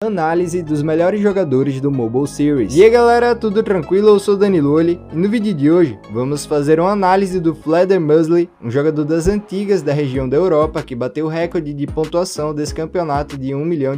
análise dos melhores jogadores do Mobile Series. E aí galera, tudo tranquilo? Eu sou Danilo Oli e no vídeo de hoje vamos fazer uma análise do Fledermusli, um jogador das antigas da região da Europa que bateu o recorde de pontuação desse campeonato de $1 milhão.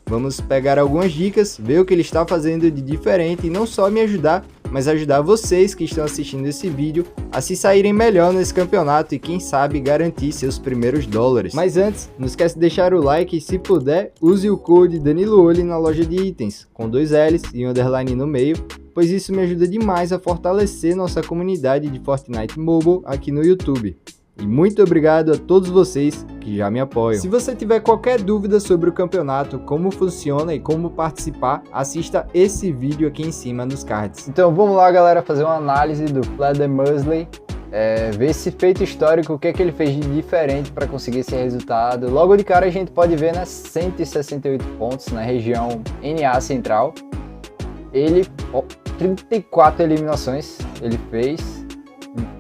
Vamos pegar algumas dicas, ver o que ele está fazendo de diferente e não só me ajudar, mas ajudar vocês que estão assistindo esse vídeo a se saírem melhor nesse campeonato e quem sabe garantir seus primeiros dólares. Mas antes, não esquece de deixar o like e se puder, use o code DaniloOli na loja de itens, com 2 L's e um underline no meio, pois isso me ajuda demais a fortalecer nossa comunidade de Fortnite Mobile aqui no YouTube. E muito obrigado a todos vocês que já me apoiam. Se você tiver qualquer dúvida sobre o campeonato, como funciona e como participar, assista esse vídeo aqui em cima nos cards. Então vamos lá galera, fazer uma análise do Fledermusli, ver esse feito histórico, o que é que ele fez de diferente para conseguir esse resultado. Logo de cara a gente pode ver, né, 168 pontos na região NA Central. Ele, 34 eliminações ele fez.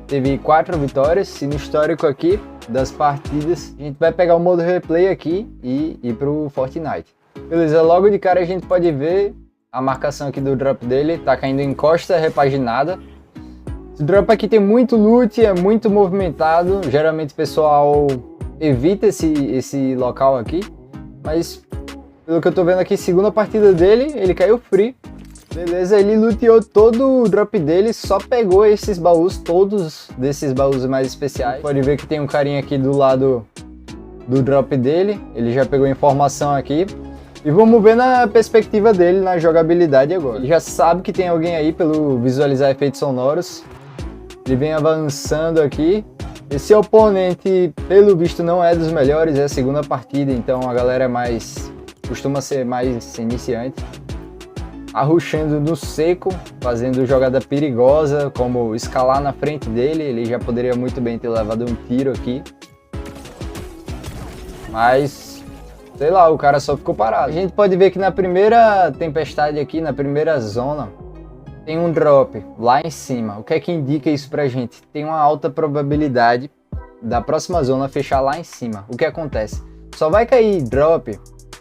Teve 4 vitórias e no histórico aqui das partidas a gente vai pegar o modo replay aqui e ir pro Fortnite. Beleza, logo de cara a gente pode ver a marcação aqui do drop dele, tá caindo em costa repaginada. Esse drop aqui tem muito loot, é muito movimentado, geralmente o pessoal evita esse local aqui, mas pelo que eu tô vendo aqui, segunda partida dele, ele caiu free. Beleza, ele luteou todo o drop dele, só pegou esses baús, todos desses baús mais especiais. Pode ver que tem um carinha aqui do lado do drop dele, ele já pegou informação aqui. E vamos ver na perspectiva dele, na jogabilidade agora. Ele já sabe que tem alguém aí pelo visualizar efeitos sonoros. Ele vem avançando aqui. Esse oponente, pelo visto, não é dos melhores, é a segunda partida, então a galera costuma ser mais iniciante. Arrushando no seco, fazendo jogada perigosa, como escalar na frente dele, ele já poderia muito bem ter levado um tiro aqui. Mas, sei lá, o cara só ficou parado. A gente pode ver que na primeira tempestade aqui, na primeira zona, tem um drop lá em cima. O que é que indica isso pra gente? Tem uma alta probabilidade da próxima zona fechar lá em cima. O que acontece? Só vai cair drop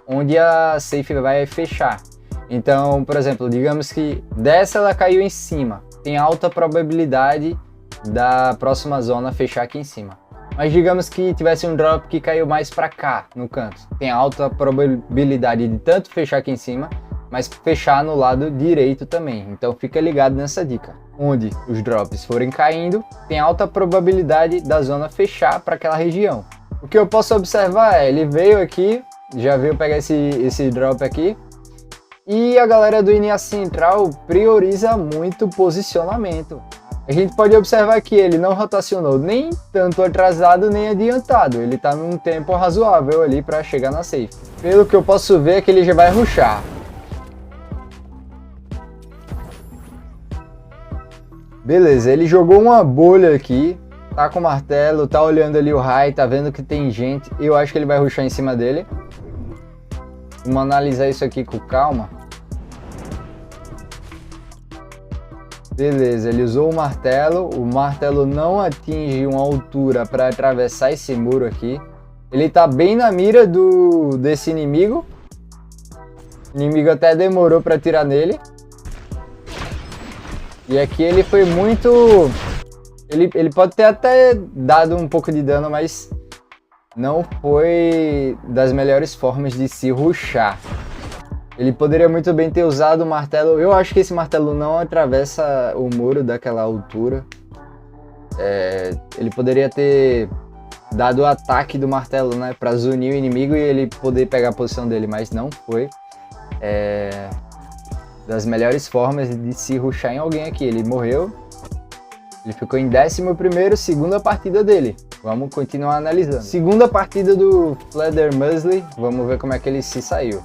onde a safe vai fechar. Então, por exemplo, digamos que dessa ela caiu em cima, tem alta probabilidade da próxima zona fechar aqui em cima. Mas digamos que tivesse um drop que caiu mais para cá, no canto, tem alta probabilidade de tanto fechar aqui em cima, mas fechar no lado direito também. Então fica ligado nessa dica. Onde os drops forem caindo, tem alta probabilidade da zona fechar para aquela região. O que eu posso observar é, ele veio aqui, já veio pegar esse drop aqui, e a galera do NA Central prioriza muito posicionamento. A gente pode observar que ele não rotacionou nem tanto atrasado nem adiantado. Ele está num tempo razoável ali para chegar na safe. Pelo que eu posso ver é que ele já vai rushar. Beleza, ele jogou uma bolha aqui. Tá com o martelo, tá olhando ali o high, tá vendo que tem gente. Eu acho que ele vai rushar em cima dele. Vamos analisar isso aqui com calma. Beleza, ele usou o martelo não atinge uma altura para atravessar esse muro aqui. Ele tá bem na mira desse inimigo. O inimigo até demorou para atirar nele. E aqui ele foi muito... Ele pode ter até dado um pouco de dano, mas não foi das melhores formas de se rushar. Ele poderia muito bem ter usado o martelo. Eu acho que esse martelo não atravessa o muro daquela altura. Ele poderia ter dado o ataque do martelo, né, para zunir o inimigo e ele poder pegar a posição dele, mas não foi. Das melhores formas de se rushar em alguém aqui. Ele morreu. Ele ficou em 11º, segunda partida dele. Vamos continuar analisando. Segunda partida do Fledermusli. Vamos ver como é que ele se saiu.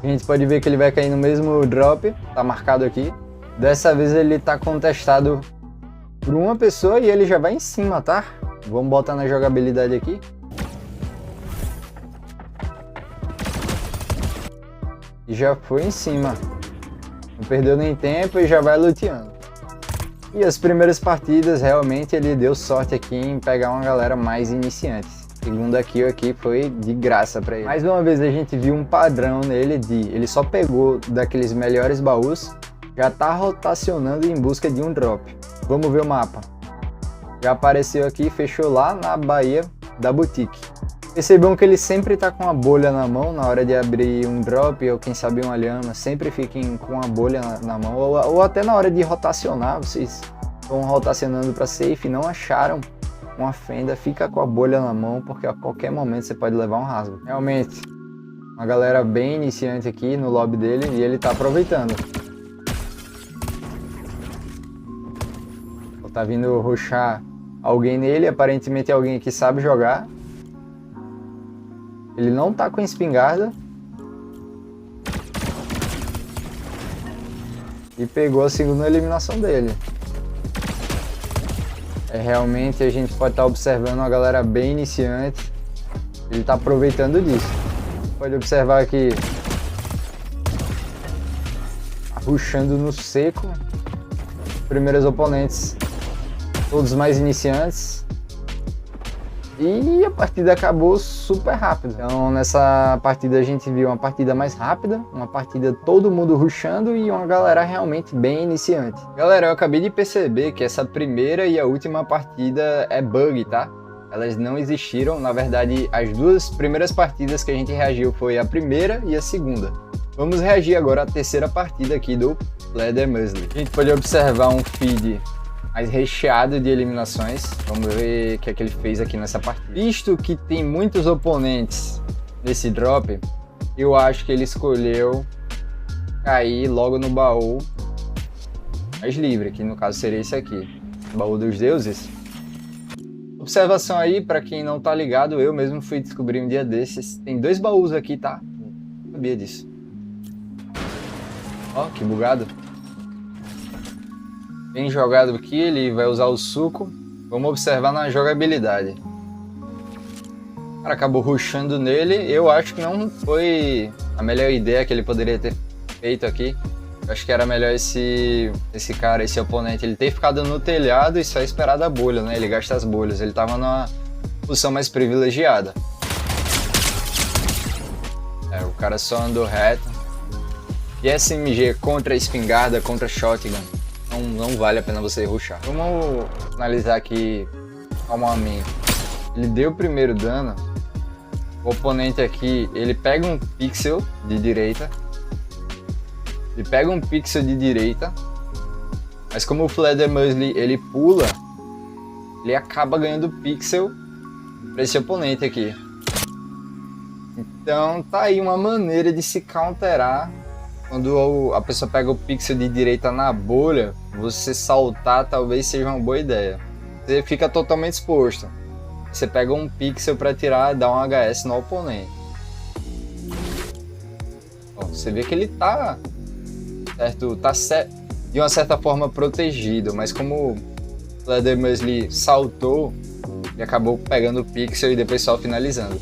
A gente pode ver que ele vai cair no mesmo drop. Tá marcado aqui. Dessa vez ele tá contestado por uma pessoa e ele já vai em cima, tá? Vamos botar na jogabilidade aqui. E já foi em cima. Não perdeu nem tempo e já vai luteando. E as primeiras partidas, realmente, ele deu sorte aqui em pegar uma galera mais iniciantes. Segunda kill aqui foi de graça pra ele. Mais uma vez a gente viu um padrão nele de... Ele só pegou daqueles melhores baús, já tá rotacionando em busca de um drop. Vamos ver o mapa. Já apareceu aqui, fechou lá na Baía da Boutique. Percebam que ele sempre tá com a bolha na mão na hora de abrir um drop ou quem sabe uma lhama. Sempre fiquem com a bolha na mão. Ou até na hora de rotacionar, vocês estão rotacionando para safe e não acharam uma fenda, fica com a bolha na mão, porque a qualquer momento você pode levar um rasgo. Realmente, uma galera bem iniciante aqui no lobby dele e ele tá aproveitando. Tá vindo rushar alguém nele, aparentemente alguém que sabe jogar. Ele não tá com espingarda. E pegou a segunda eliminação dele. Realmente a gente pode estar observando uma galera bem iniciante. Ele está aproveitando disso. Pode observar aqui, rushando no seco. Primeiros oponentes, todos mais iniciantes. E a partida acabou super rápido. Então nessa partida a gente viu uma partida mais rápida, uma partida todo mundo rushando e uma galera realmente bem iniciante. Galera, eu acabei de perceber que essa primeira e a última partida é bug, tá? Elas não existiram, na verdade as duas primeiras partidas que a gente reagiu foi a primeira e a segunda. Vamos reagir agora à terceira partida aqui do Fleder Musley. A gente pode observar um feed mais recheado de eliminações. Vamos ver o que é que ele fez aqui nessa partida. Visto que tem muitos oponentes nesse drop, eu acho que ele escolheu cair logo no baú mais livre, que no caso seria esse aqui, baú dos deuses. Observação aí, para quem não tá ligado, eu mesmo fui descobrir um dia desses. Tem dois baús aqui, tá? Não sabia disso. Ó, que bugado. Bem jogado aqui, ele vai usar o suco. Vamos observar na jogabilidade. O cara acabou rushando nele. Eu acho que não foi a melhor ideia que ele poderia ter feito aqui. Eu acho que era melhor esse cara, esse oponente, ele ter ficado no telhado e só esperado a bolha, né? Ele gasta as bolhas. Ele tava numa posição mais privilegiada. O cara só andou reto. E SMG contra espingarda, contra shotgun. Não vale a pena você rushar. Vamos analisar aqui calmamente. Ele deu o primeiro dano. O oponente aqui, ele pega um pixel de direita. Mas como o Fleder Musley, ele pula, ele acaba ganhando pixel para esse oponente aqui. Então tá aí uma maneira de se counterar. Quando a pessoa pega o pixel de direita na bolha, você saltar talvez seja uma boa ideia. Você fica totalmente exposto. Você pega um pixel para tirar e dar um HS no oponente. Ó, você vê que ele tá de uma certa forma protegido, mas como o Fleder Musley saltou, ele acabou pegando o pixel e depois só finalizando.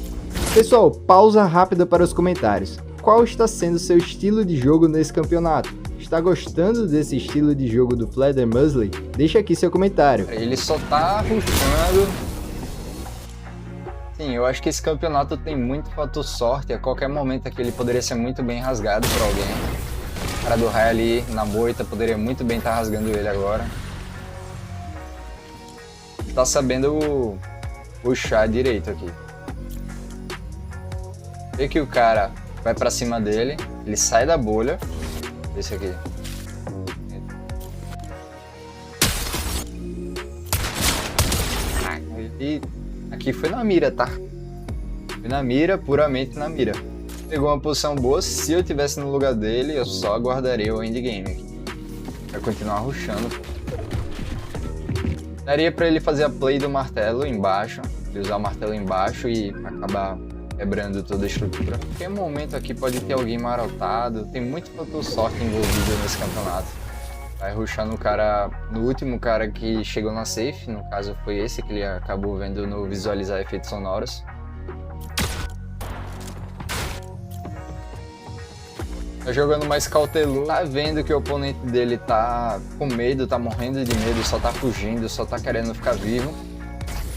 Pessoal, pausa rápida para os comentários. Qual está sendo seu estilo de jogo nesse campeonato? Está gostando desse estilo de jogo do Fleder Musley? Deixa aqui seu comentário. Ele só tá rushando. Sim, eu acho que esse campeonato tem muito fator sorte. A qualquer momento aqui ele poderia ser muito bem rasgado por alguém. O cara do raio ali na moita poderia muito bem estar rasgando ele agora. Tá sabendo puxar direito aqui. Vê que o cara vai pra cima dele, ele sai da bolha. Esse aqui. E aqui foi na mira, tá? Foi na mira, puramente na mira. Pegou uma posição boa. Se eu tivesse no lugar dele, eu só aguardaria o endgame aqui. Vai continuar rushando. Daria pra ele fazer a play do martelo embaixo. Ele usar o martelo embaixo e acabar quebrando toda a estrutura. Qualquer momento aqui pode ter alguém marotado. Tem muito fator sorte envolvido nesse campeonato. Vai rushar no cara, no último cara que chegou na safe. No caso foi esse que ele acabou vendo no visualizar efeitos sonoros. Tá jogando mais cauteloso, tá vendo que o oponente dele tá com medo, tá morrendo de medo, só tá fugindo, só tá querendo ficar vivo.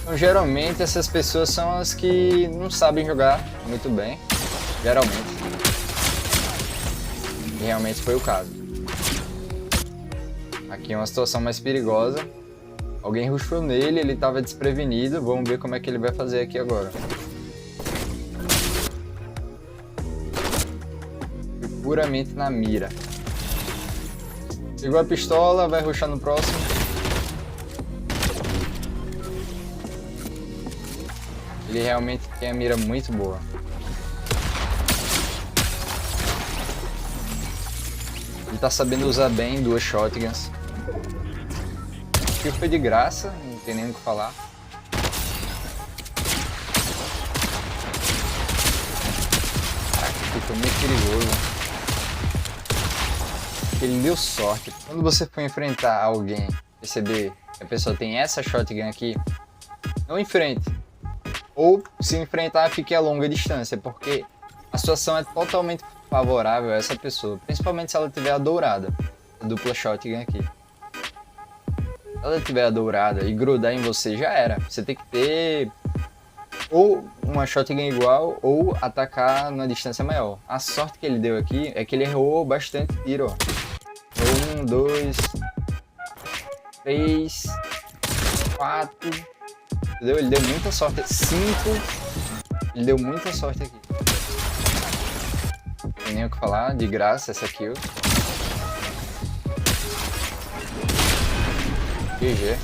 Então, geralmente essas pessoas são as que não sabem jogar muito bem. Geralmente. E realmente foi o caso. Aqui é uma situação mais perigosa. Alguém rushou nele, ele estava desprevenido. Vamos ver como é que ele vai fazer aqui agora. Foi puramente na mira. Pegou a pistola, vai rushar no próximo. Ele realmente tem a mira muito boa. Ele tá sabendo usar bem duas shotguns. O kill foi de graça, não tem nem o que falar. Caraca, ficou muito perigoso. Ele deu sorte. Quando você for enfrentar alguém, perceber que a pessoa tem essa shotgun aqui, não enfrente. Ou se enfrentar, fique a longa distância, porque a situação é totalmente favorável a essa pessoa, principalmente se ela tiver a dourada, a dupla shotgun aqui. Se ela tiver a dourada e grudar em você, já era. Você tem que ter ou uma shotgun igual ou atacar numa distância maior. A sorte que ele deu aqui é que ele errou bastante tiro, ó. 1, 2, 3, 4, entendeu? Ele deu muita sorte. 5, ele deu muita sorte aqui. Não tem nem o que falar, de graça essa kill. GG.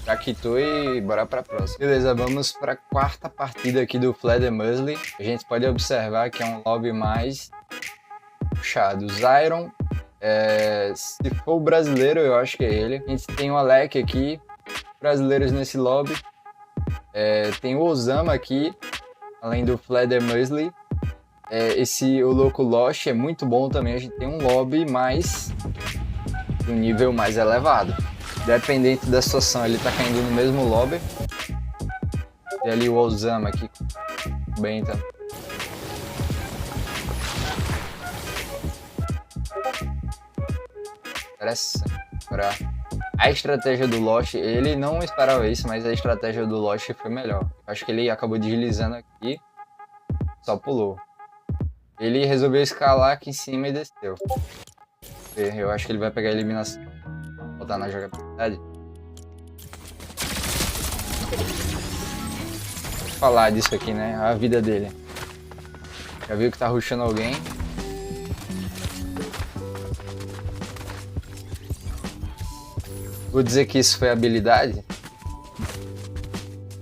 Já quitou e bora pra próxima. Beleza, vamos pra quarta partida aqui do Fleder Musley. A gente pode observar que é um lobby mais puxado. Zyron, se for o brasileiro, eu acho que é ele. A gente tem o Alec aqui, brasileiros nesse lobby. Tem o Osama aqui, além do Fleder Musley. O Louco Lost é muito bom também. A gente tem um lobby mais um nível mais elevado. Dependente da situação, ele tá caindo no mesmo lobby. E ali o Osama aqui. Bem, então. Interessante. A estratégia do Lost, ele não esperava isso, mas a estratégia do Lost foi melhor. Acho que ele acabou deslizando aqui. Só pulou. Ele resolveu escalar aqui em cima e desceu. Eu acho que ele vai pegar a eliminação. Botar na jogabilidade. Vou falar disso aqui, né? A vida dele. Já viu que tá rushando alguém. Vou dizer que isso foi habilidade.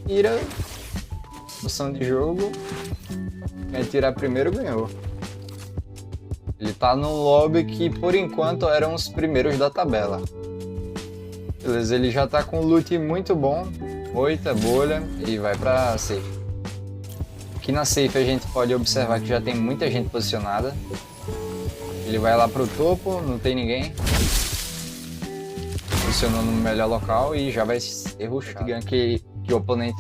Tira. Função de jogo. Quem atirar primeiro ganhou. Ele tá num lobby que por enquanto eram os primeiros da tabela. Beleza, ele já tá com loot muito bom. Moita, bolha e vai pra safe. Aqui na safe a gente pode observar que já tem muita gente posicionada. Ele vai lá pro topo, não tem ninguém. Posicionou no melhor local e já vai ser rushado. Que o oponente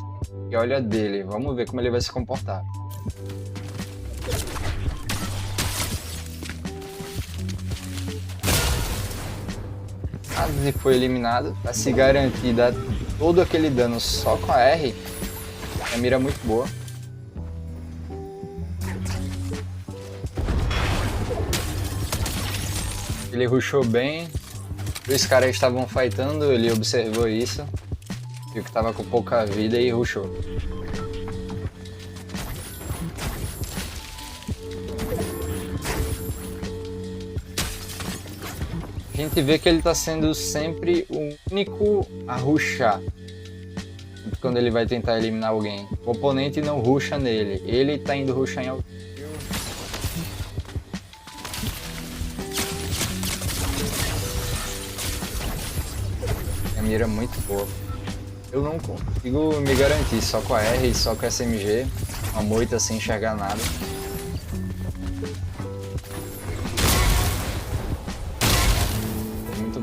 que olha dele. Vamos ver como ele vai se comportar. E foi eliminado. Para se garantir dar todo aquele dano só com a R, a mira é muito boa. Ele rushou bem. Os caras estavam fightando, ele observou isso. Viu que estava com pouca vida e rushou. A gente vê que ele está sendo sempre o único a rushar quando ele vai tentar eliminar alguém. O oponente não rusha nele, ele está indo rushar em alguém. A mira é muito boa. Eu não consigo me garantir só com a R e só com a SMG, uma moita sem enxergar nada.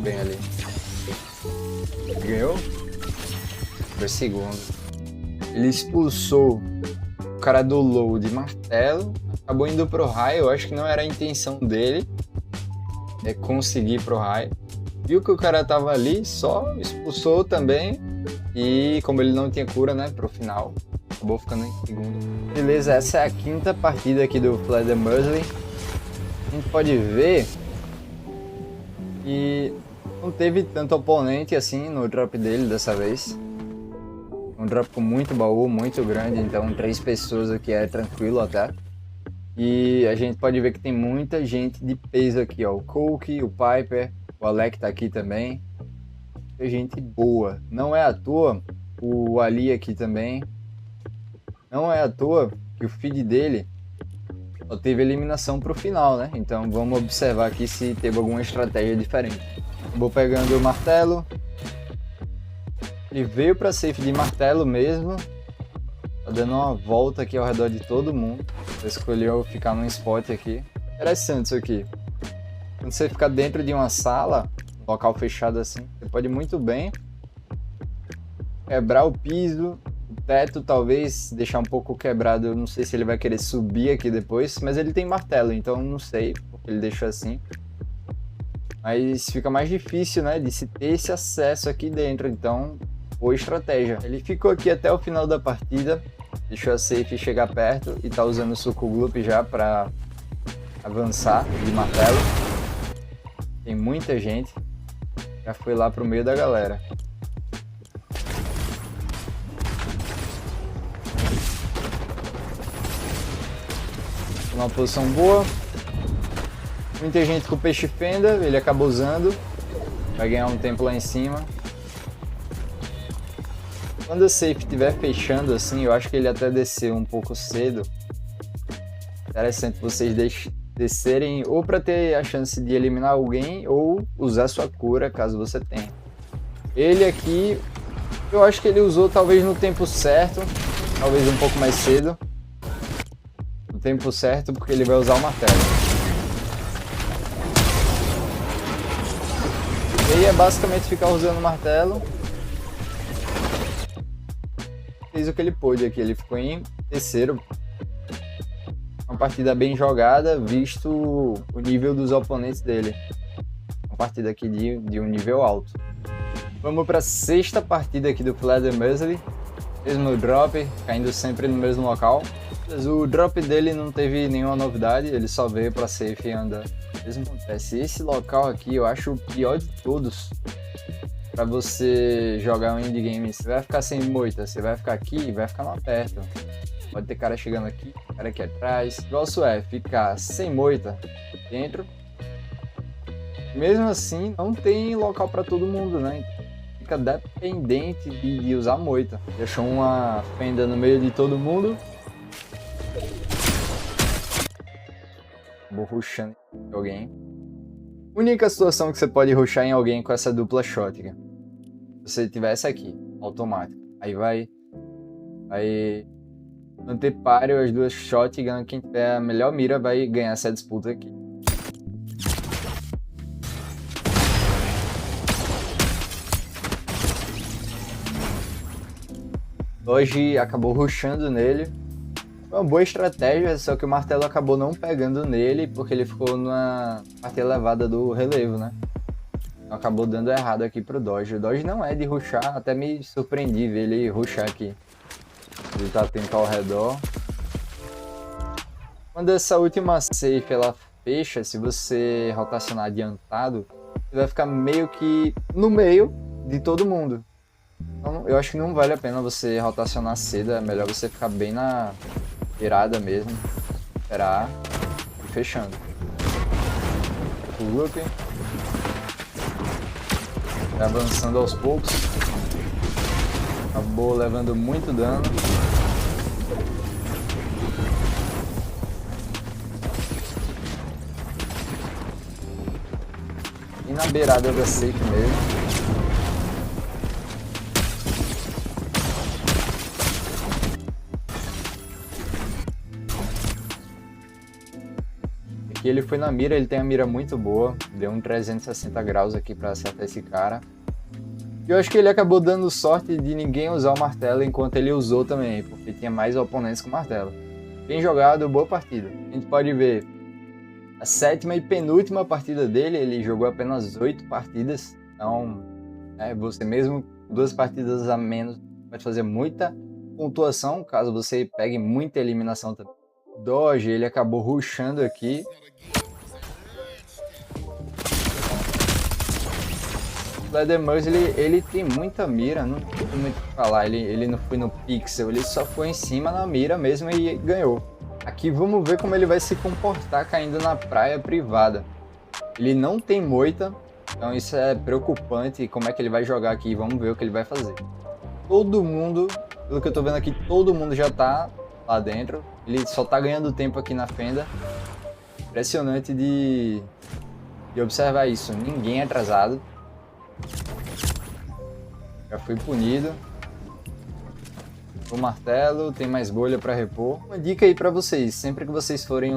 Bem ali. Ganhou? Foi segundo. Ele expulsou o cara do low de martelo, acabou indo pro high. Eu acho que não era a intenção dele conseguir pro high. Viu que o cara tava ali, só expulsou também E como ele não tinha cura, né, pro final, acabou ficando em segundo. Beleza, essa é a quinta partida aqui do Fledermausly. A gente pode ver que não teve tanto oponente assim no drop dele dessa vez. Um drop com muito baú, muito grande, então 3 pessoas aqui é tranquilo até. E a gente pode ver que tem muita gente de peso aqui, ó. O Cook, o Piper, o Alec tá aqui também. Muita gente boa. Não é à toa o Ali aqui também. Não é à toa que o feed dele só teve eliminação pro final, né? Então vamos observar aqui se teve alguma estratégia diferente. Vou pegando o martelo. Ele veio para safe de martelo mesmo. Tá dando uma volta aqui ao redor de todo mundo. Ele escolheu ficar num spot aqui. Interessante isso aqui. Quando você ficar dentro de uma sala, um local fechado assim, você pode muito bem quebrar o piso, o teto talvez deixar um pouco quebrado. Eu não sei se ele vai querer subir aqui depois, mas ele tem martelo, então não sei porque ele deixou assim. Mas fica mais difícil, né, de se ter esse acesso aqui dentro, então boa estratégia. Ele ficou aqui até o final da partida, deixou a safe chegar perto e tá usando o Suco Gloop já para avançar de martelo. Tem muita gente, já foi lá pro meio da galera. Uma posição boa. Muita gente com peixe fenda, ele acabou usando. Vai ganhar um tempo lá em cima. Quando a safe estiver fechando assim, eu acho que ele até desceu um pouco cedo. Interessante vocês descerem ou para ter a chance de eliminar alguém ou usar sua cura caso você tenha. Ele aqui, eu acho que ele usou talvez no tempo certo, talvez um pouco mais cedo. No tempo certo porque ele vai usar o martelo. E aí é basicamente ficar usando o martelo. Fez o que ele pôde aqui, ele ficou em terceiro. Uma partida bem jogada, visto o nível dos oponentes dele. Uma partida aqui de um nível alto. Vamos para a sexta partida aqui do Fledermausly. Mesmo drop, caindo sempre no mesmo local. O drop dele não teve nenhuma novidade, ele só veio para safe e andar. Mesmo acontece. Esse local aqui eu acho o pior de todos para você jogar um indie game. Você vai ficar sem moita, você vai ficar aqui e vai ficar no aperto. Pode ter cara chegando aqui, cara aqui atrás. O negócio é ficar sem moita dentro. Mesmo assim, não tem local para todo mundo, né? Fica dependente de usar moita. Deixou uma fenda no meio de todo mundo. Vou rushando em alguém. Única situação que você pode rushar em alguém com essa dupla shotgun. Se você tiver essa aqui, automático. Aí vai manter páreo as duas shotgun. Quem tiver a melhor mira vai ganhar essa disputa aqui. Hoje acabou rushando nele. Foi uma boa estratégia, só que o martelo acabou não pegando nele porque ele ficou na parte elevada do relevo, né? Então acabou dando errado aqui pro Dodge. O Dodge não é de rushar, até me surpreendi ver ele rushar aqui. Ele tá atento ao redor. Quando essa última safe ela fecha, se você rotacionar adiantado, você vai ficar meio que no meio de todo mundo. Então eu acho que não vale a pena você rotacionar cedo, é melhor você ficar bem na virada mesmo, esperar e fechando. O loop vai avançando aos poucos, acabou levando muito dano. E na beirada da safe mesmo. Aqui ele foi na mira, ele tem a mira muito boa, deu um 360 graus aqui para acertar esse cara. E eu acho que ele acabou dando sorte de ninguém usar o martelo enquanto ele usou também, porque tinha mais oponentes com martelo. Bem jogado, boa partida. A gente pode ver a sétima e penúltima partida dele, ele jogou apenas 8 partidas, então você mesmo 2 partidas a menos pode fazer muita pontuação, caso você pegue muita eliminação também. Doge, ele acabou rushando aqui. O Fledermaus, ele tem muita mira, não tem muito o que falar, ele não foi no pixel, ele só foi em cima na mira mesmo e ganhou. Aqui vamos ver como ele vai se comportar caindo na praia privada. Ele não tem moita, então isso é preocupante, como é que ele vai jogar aqui, vamos ver o que ele vai fazer. Todo mundo, pelo que eu tô vendo aqui, todo mundo já tá lá dentro, ele só tá ganhando tempo aqui na fenda. Impressionante de observar isso, ninguém é atrasado. Já fui punido. O martelo, tem mais bolha para repor. Uma dica aí para vocês, sempre que vocês forem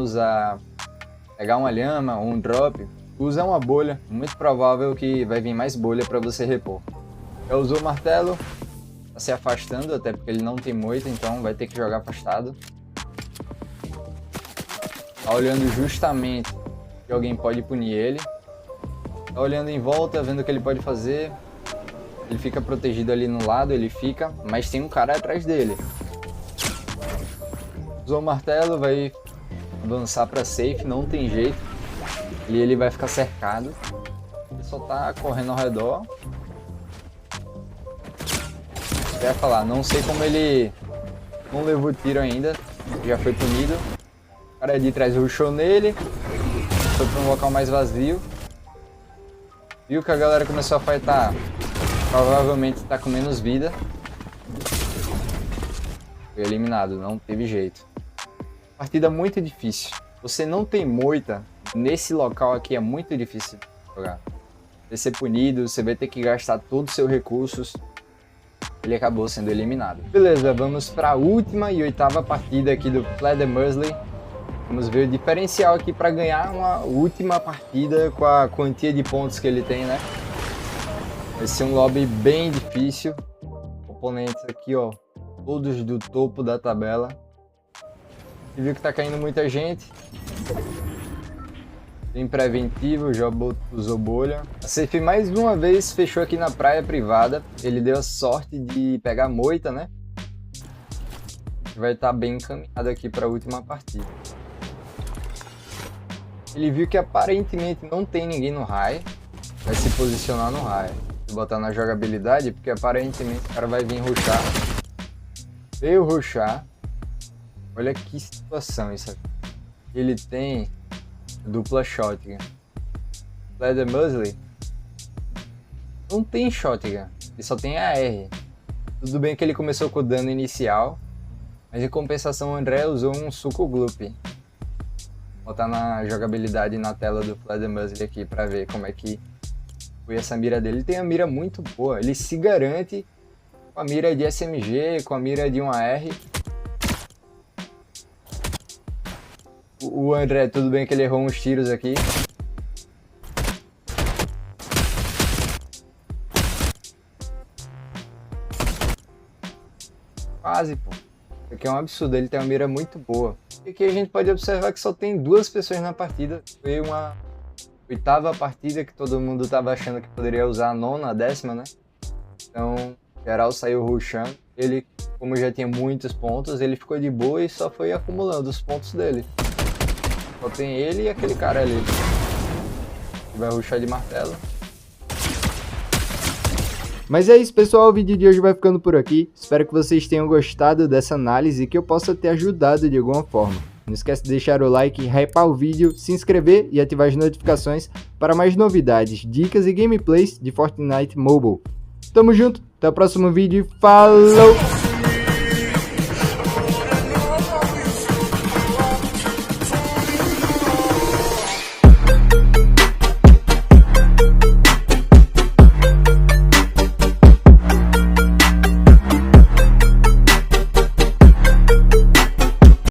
pegar uma lhama ou um drop, usa uma bolha, muito provável que vai vir mais bolha para você repor. Já usou o martelo, tá se afastando, até porque ele não tem moita, então vai ter que jogar afastado. Tá olhando justamente que alguém pode punir ele. Tá olhando em volta, vendo o que ele pode fazer. Ele fica protegido ali no lado, ele fica, mas tem um cara atrás dele. Usou o martelo, vai avançar para safe, não tem jeito. E ele vai ficar cercado. Ele só tá correndo ao redor. Eu ia falar, não sei como ele não levou tiro ainda, já foi punido. O cara de trás rushou nele, foi para um local mais vazio. Viu que a galera começou a fightar. Provavelmente está com menos vida. Foi eliminado, não teve jeito. Partida muito difícil. Você não tem moita, nesse local aqui é muito difícil jogar. Você vai ser punido, você vai ter que gastar todos os seus recursos. Ele acabou sendo eliminado. Beleza, vamos para a última e 8ª partida aqui do Fledermaus. Vamos ver o diferencial aqui para ganhar uma última partida com a quantia de pontos que ele tem, né? Vai ser um lobby bem difícil. Oponentes aqui, ó, todos do topo da tabela. E viu que tá caindo muita gente. Tem preventivo, já usou bolha. A safe mais uma vez fechou aqui na praia privada. Ele deu a sorte de pegar moita, né? Vai estar bem encaminhado aqui para a última partida. Ele viu que aparentemente não tem ninguém no high. Vai se posicionar no high. Vou botar na jogabilidade, porque aparentemente o cara vai vir rushar. Veio rushar. Olha que situação isso aqui. Ele tem dupla shotgun. Fledermaus não tem shotgun. Ele só tem AR. Tudo bem que ele começou com o dano inicial, mas em compensação o André usou um suco gloop. Vou botar na jogabilidade na tela do Fledermaus aqui para ver como é que foi essa mira dele. Ele tem a mira muito boa, ele se garante com a mira de SMG, com a mira de um AR. O André, tudo bem que ele errou uns tiros aqui. Quase, pô. Isso aqui é um absurdo, ele tem uma mira muito boa. E aqui a gente pode observar que só tem 2 pessoas na partida. Foi uma 8ª partida que todo mundo tava achando que poderia usar a 9ª, a 10ª, né? Então, geral saiu rushando. Ele, como já tinha muitos pontos, ele ficou de boa e só foi acumulando os pontos dele. Só tem ele e aquele cara ali. Que vai rushar de martelo. Mas é isso, pessoal, o vídeo de hoje vai ficando por aqui. Espero que vocês tenham gostado dessa análise e que eu possa ter ajudado de alguma forma. Não esquece de deixar o like, hypar o vídeo, se inscrever e ativar as notificações para mais novidades, dicas e gameplays de Fortnite Mobile. Tamo junto, até o próximo vídeo e falou!